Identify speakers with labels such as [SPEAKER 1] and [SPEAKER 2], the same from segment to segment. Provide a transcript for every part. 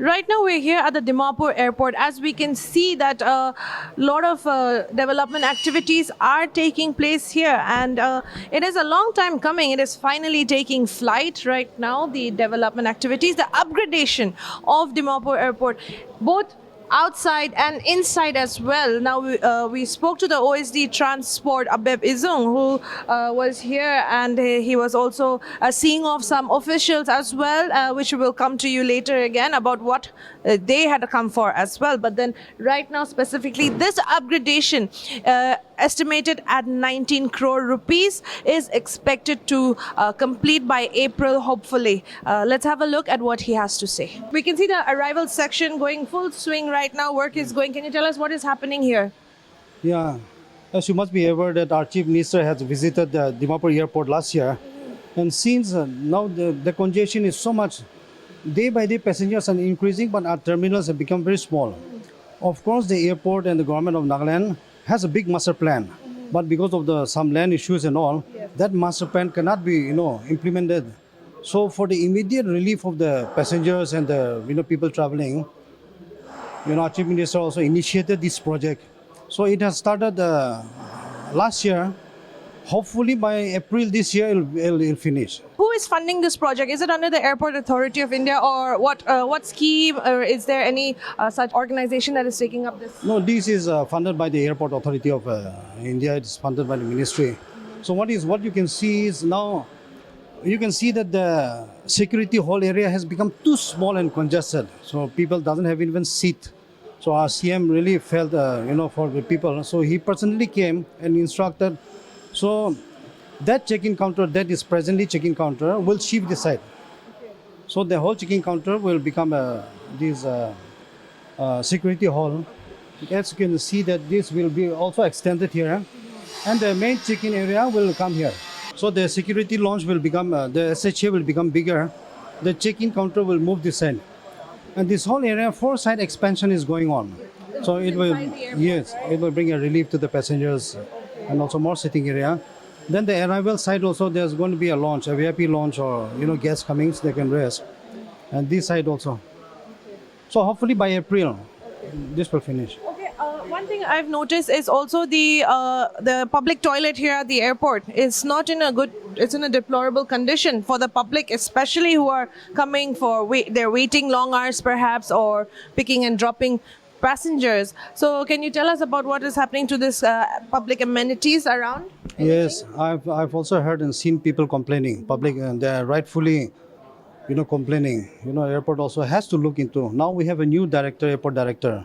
[SPEAKER 1] Right now we're here at the Dimapur airport. As we can see that a lot of development activities are taking place here, and it is a long time coming. It is finally taking flight right now, the development activities, the upgradation of Dimapur airport, both outside and inside as well. Now we spoke to the OSD Transport Abeb Izung, who was here, and he was also seeing off some officials as well, which will come to you later again about what they had come for as well. But then right now specifically this upgradation, estimated at 19 crore rupees, is expected to complete by April, hopefully. Let's have a look at what he has to say. We can see the arrival section going full swing right now. Work is going. Can you tell us what is happening here?
[SPEAKER 2] Yeah, as you must be aware that our Chief Minister has visited the Dimapur airport last year, and since now the congestion is so much, day by day passengers are increasing, but our terminals have become very small. Of course, the airport and the government of Nagaland has a big master plan, but because of some land issues and all, that master plan cannot be implemented. So for the immediate relief of the passengers and the people traveling, our Chief Minister also initiated this project. So it has started last year. Hopefully by April this year it'll finish.
[SPEAKER 1] Who is funding this project? Is it under the Airport Authority of India, or what scheme, or is there any such organization that is taking up this?
[SPEAKER 2] No, this is funded by the Airport Authority of India. It is funded by the ministry. So what you can see is now, you can see that the security hall area has become too small and congested. So people doesn't have even seat. So our CM really felt, for the people. So he personally came and instructed. So that check-in counter, that is presently check-in counter, will shift this side. Okay. So the whole check-in counter will become this security hall. As you can see that this will be also extended here. And the main check-in area will come here. So the security lounge will become, the SHA will become bigger. The check-in counter will move this side. And this whole area, 4-side expansion is going on. So it will, yes, it will bring a relief to the passengers and also more sitting area. Then the arrival side also, there's going to be a launch, a VIP launch, or guests coming, so they can rest. And this side also. So hopefully by April, this will finish.
[SPEAKER 1] Okay, one thing I've noticed is also the public toilet here at the airport is not in a good, it's in a deplorable condition for the public, especially who are coming for, they're waiting long hours perhaps, or picking and dropping passengers. So can you tell us about what is happening to this public amenities around?
[SPEAKER 2] Yes, I've also heard and seen people complaining, public, and they're rightfully complaining. Airport also has to look into. Now we have a new director, airport director,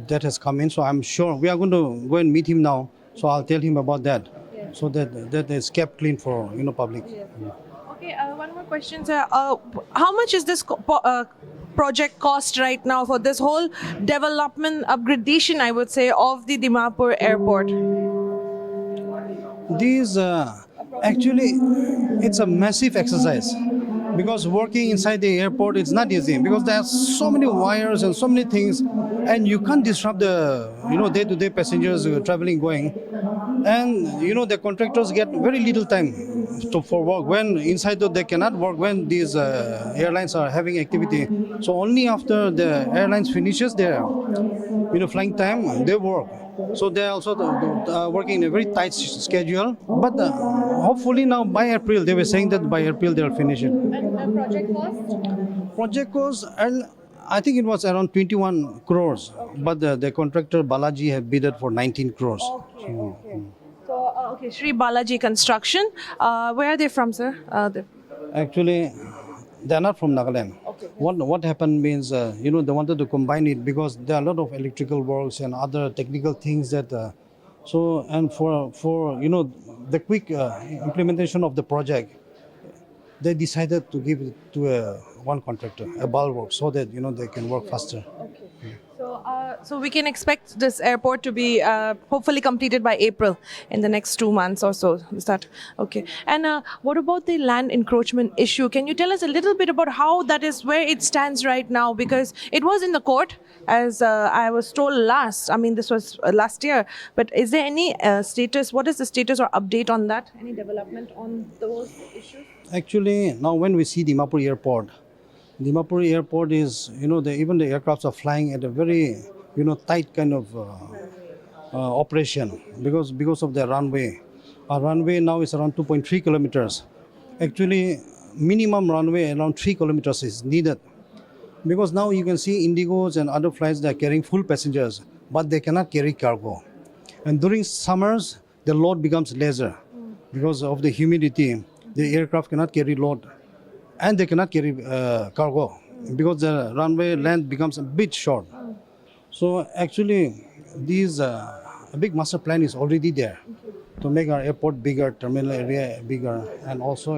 [SPEAKER 2] that has come in. So I'm sure we are going to go and meet him now. So I'll tell him about that, so that is kept clean for public.
[SPEAKER 1] Yes. Okay, one more question, sir. How much is this project cost right now for this whole development upgradation, I would say, of the Dimapur airport?
[SPEAKER 2] These actually, it's a massive exercise, because working inside the airport, it's not easy, because there are so many wires and so many things, and you can't disrupt the day-to-day passengers who are traveling, going. And the contractors get very little time for work. When inside they cannot work when these airlines are having activity. So only after the airlines finishes their flying time, they work. So they are also working in a very tight schedule. But hopefully now by April, they were saying that by April they'll finish it.
[SPEAKER 1] And the project cost?
[SPEAKER 2] Project cost, I think it was around 21 crores. But the contractor Balaji had bidded for 19 crores.
[SPEAKER 1] Okay. So, okay, Sri Balaji Construction. Where are they from, sir?
[SPEAKER 2] Actually, they're not from Nagaland.
[SPEAKER 1] Okay.
[SPEAKER 2] What happened means, they wanted to combine it because there are a lot of electrical works and other technical things that, and for the quick implementation of the project, they decided to give it to one contractor, a bulwark, so that they can work faster.
[SPEAKER 1] Okay. So we can expect this airport to be hopefully completed by April in the next 2 months or so. Is that okay? And what about the land encroachment issue? Can you tell us a little bit about how that is, where it stands right now? Because it was in the court, as I was told last. I mean, this was last year. But is there any status? What is the status or update on that? Any development on those issues?
[SPEAKER 2] Actually, now when we see Dimapur airport, Dimapur airport is, even the aircrafts are flying at a very, tight kind of operation because of the runway. Our runway now is around 2.3 kilometers. Actually, minimum runway around 3 kilometers is needed because now you can see Indigos and other flights they are carrying full passengers, but they cannot carry cargo. And during summers, the load becomes lesser because of the humidity. The aircraft cannot carry load, and they cannot carry cargo because the runway length becomes a bit short. So actually, these a big master plan is already there to make our airport bigger, terminal area bigger, and also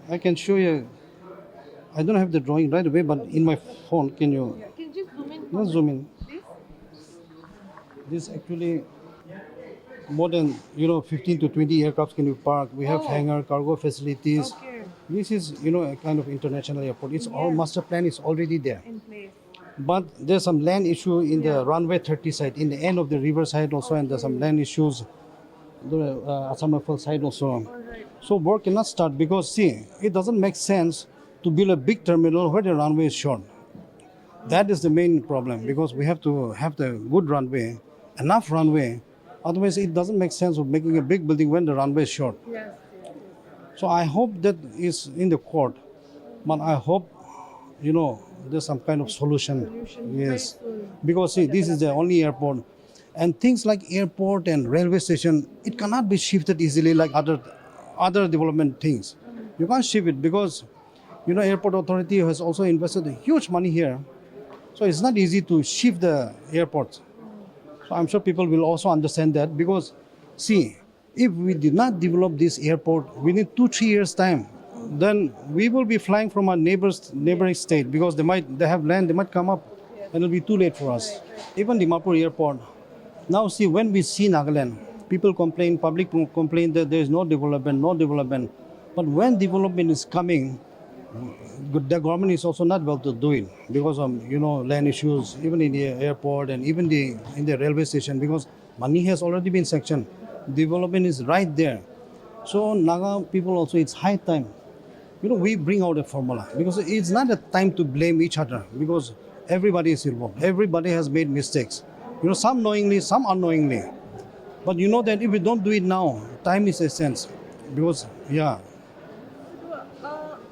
[SPEAKER 2] I can show you. I don't have the drawing right away, but in my phone, can you?
[SPEAKER 1] Can you just zoom in?
[SPEAKER 2] Let's zoom in. This actually more than 15 to 20 aircrafts can be parked. We have
[SPEAKER 1] Oh.
[SPEAKER 2] hangar, cargo facilities.
[SPEAKER 1] Okay.
[SPEAKER 2] This is a kind of international airport. It's all master plan is already there.
[SPEAKER 1] In place.
[SPEAKER 2] But there's some land issue in the runway 30 side, in the end of the river side also, and there's some land issues the Assamafal side also. So work cannot start because see, it doesn't make sense to build a big terminal where the runway is short. That is the main problem because we have to have the good runway, enough runway. Otherwise, it doesn't make sense of making a big building when the runway is short.
[SPEAKER 1] Yes.
[SPEAKER 2] So I hope that is in the court, but I hope there's some kind of solution. Yes, because see, this is the only airport, and things like airport and railway station, it cannot be shifted easily like other development things. You can't shift it because airport authority has also invested huge money here, so it's not easy to shift the airport. So I'm sure people will also understand that because see, if we did not develop this airport within 2-3 years time, then we will be flying from our neighboring state because they have land, they might come up and it'll be too late for us. Even Dimapur airport, now see, when we see Nagaland, people complain, public complain that there is no development. But when development is coming, the government is also not able to do it because of land issues, even in the airport and even in the railway station because money has already been sanctioned. Development is right there. So Naga people also, it's high time. We bring out a formula because it's not a time to blame each other because everybody is involved. Everybody has made mistakes. Some knowingly, some unknowingly. But that if we don't do it now, time is essence. Because,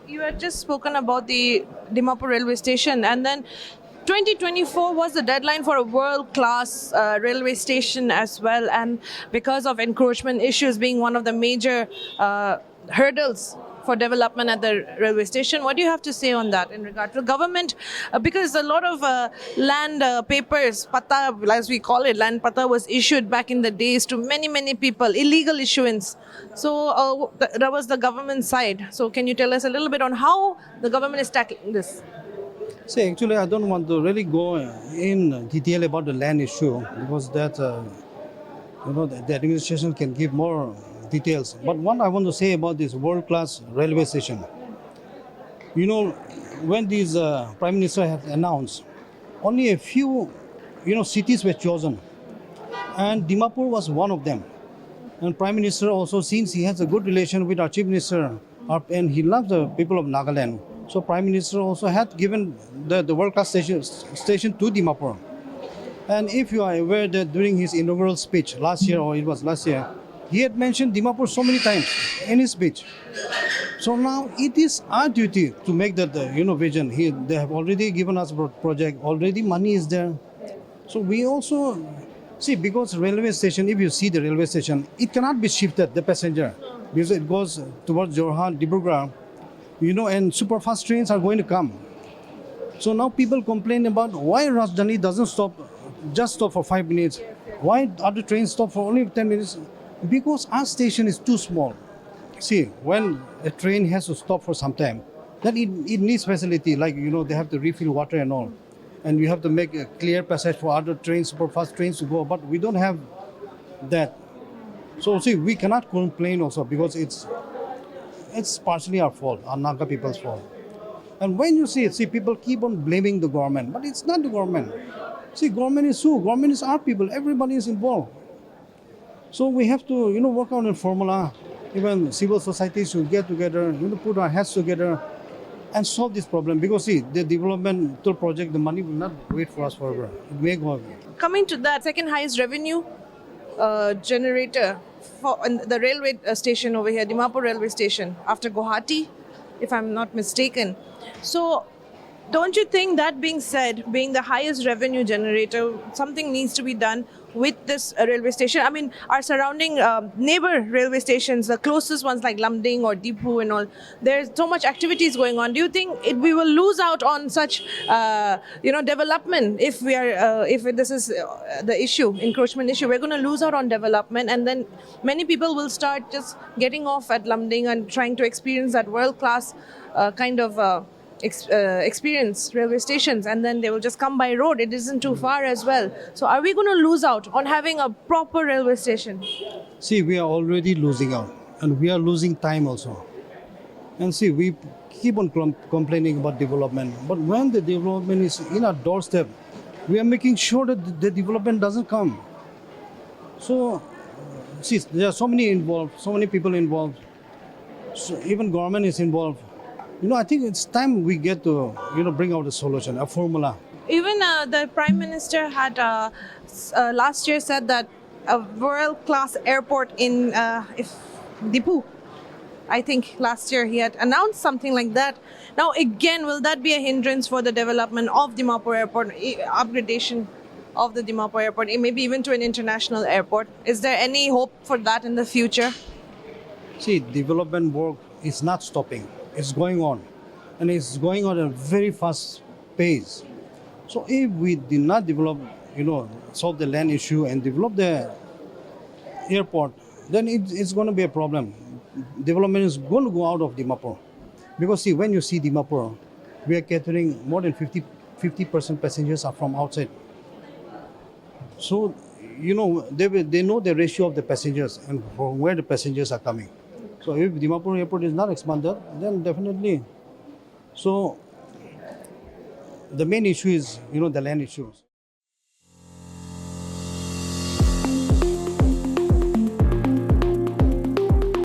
[SPEAKER 1] You had just spoken about the Dimapur railway station, and then 2024 was the deadline for a world-class railway station as well. And because of encroachment issues being one of the major hurdles for development at the railway station, what do you have to say on that in regard to government? Because a lot of land papers, pata, as we call it, land pata was issued back in the days to many people, illegal issuance. So that was the government side. So can you tell us a little bit on how the government is tackling this?
[SPEAKER 2] See, actually, I don't want to really go in detail about the land issue because that, the administration can give more details. But what I want to say about this world-class railway station, when this Prime Minister had announced, only a few, cities were chosen. And Dimapur was one of them. And Prime Minister also, since he has a good relation with our Chief Minister, and he loves the people of Nagaland, so Prime Minister also had given the world-class station to Dimapur. And if you are aware that during his inaugural speech last year, or it was last year, he had mentioned Dimapur so many times in his speech. So now it is our duty to make that vision. They have already given us a project, already money is there. So we also see, because railway station, if you see the railway station, it cannot be shifted, the passenger, because it goes towards Jorhat, Dibrugarh, and super fast trains are going to come. So now people complain about why Rajdhani doesn't just stop for 5 minutes. Why other trains stop for only 10 minutes? Because our station is too small. See, when a train has to stop for some time, then it needs facility, like, they have to refill water and all. And you have to make a clear passage for other trains, super fast trains to go, but we don't have that. So see, we cannot complain also because it's partially our fault, our Naga people's fault. And when you see people keep on blaming the government, but it's not the government. See, government is who? Government is our people. Everybody is involved. So we have to, work out a formula. Even civil society should get together, put our heads together. and solve this problem. Because see, the developmental project, the money will not wait for us forever. It may go away.
[SPEAKER 1] Coming to that, second highest revenue generator for the railway station over here, Dimapur railway station, after Guwahati, if I'm not mistaken. So, don't you think, that being said, being the highest revenue generator, something needs to be done with this railway station? I mean, our surrounding neighbor railway stations, the closest ones like Lamding or Dipu and all, there's so much activities going on. Do you think we will lose out on such, development if we are, if this is the issue, encroachment issue? We're going to lose out on development, and then many people will start just getting off at Lamding and trying to experience that world-class kind of experience railway stations, and then they will just come by road. It isn't too far as well. So are we going to lose out on having a proper railway station?
[SPEAKER 2] See, we are already losing out, and we are losing time also. And see, we keep on complaining about development, but when the development is in our doorstep, we are making sure that the development doesn't come. So, see, there are so many involved, so many people involved. So even government is involved. I think it's time we get to, bring out a solution, a formula.
[SPEAKER 1] Even the Prime Minister had last year said that a world-class airport in Dipu, I think last year he had announced something like that. Now again, will that be a hindrance for the development of Dimapur Airport, upgradation of the Dimapur Airport, maybe even to an international airport? Is there any hope for that in the future?
[SPEAKER 2] See, development work is not stopping. It's going on, and it's going on at a very fast pace. So if we did not develop, solve the land issue and develop the airport, then it's going to be a problem. Development is going to go out of Dimapur. Because see, when you see Dimapur, we are catering more than 50% passengers are from outside. So, they know the ratio of the passengers and from where the passengers are coming. So if Dimapur airport is not expanded, then definitely. So the main issue is, the land issues.